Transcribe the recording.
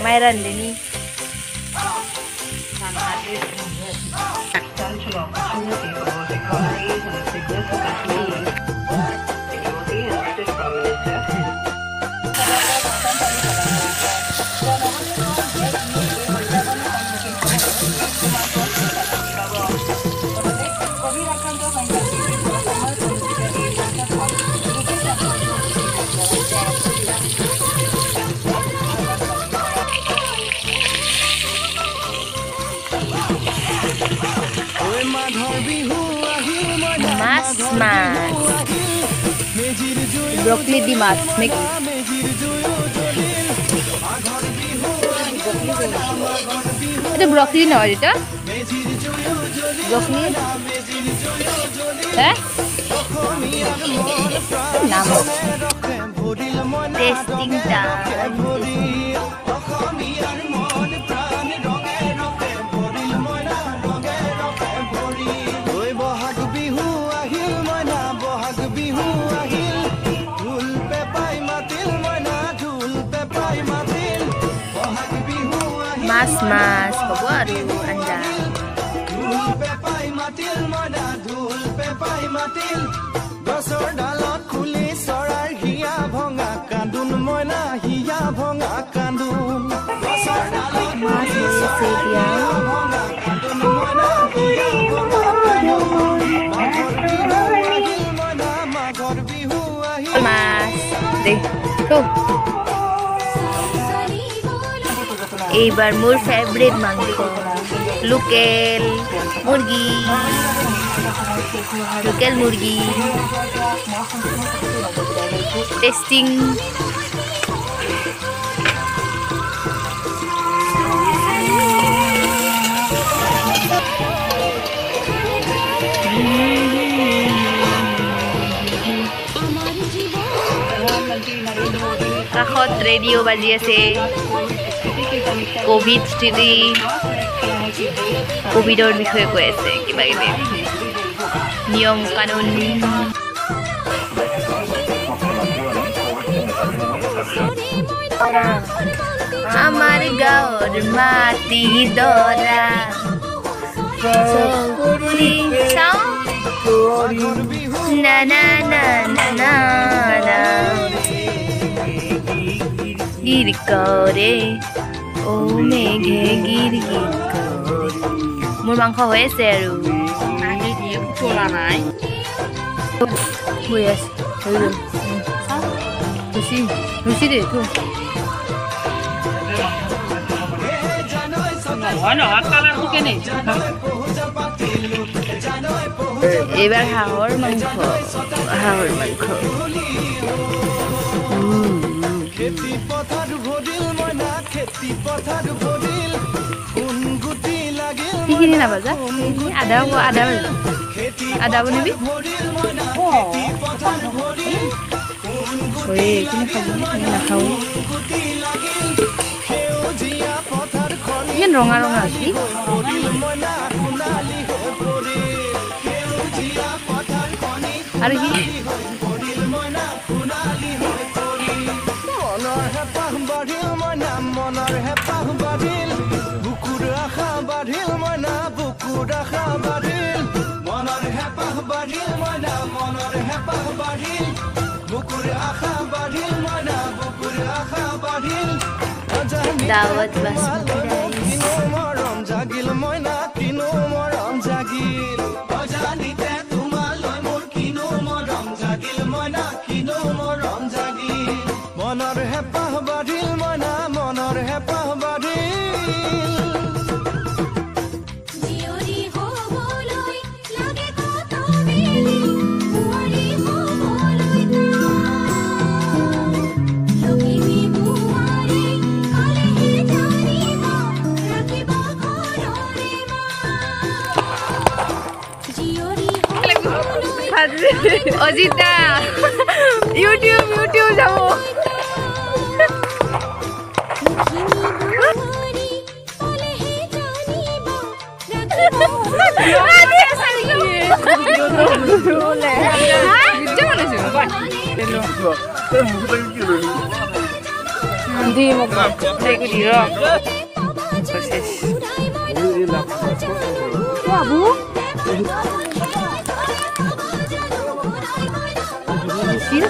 Mayroon din eh. Mas broccoli di mas mix itu broccoli na itu broccoli nama tasting time Mas baru Anda Mas deh tuh এইবার মোর favourite মাংস local মুরগি testing কাষত radio' বাজি আছে Covid স্থিতি কোভিডৰ বিষয়ে কৈ আছে কিবা কিবি নিয়ম কানুন আমাৰ গাঁৱৰ মাটি দৰা না না না না না না গিৰ কৰে ও মেঘে গিৰ গিৰ মোৰ মাংস হৈ আছে আৰু হৈ আছে ৰুচি দে এইবাৰ হাঁহৰ মাংস Ini apa aja? Ada apa nih? Woi, ini kajian nak tahu. Ini ronga sih. Ada ini. Dawat basmati Ojita YouTube যাবো Hindi mo ba? Hindi ko dito. Proses. Babu? Sil?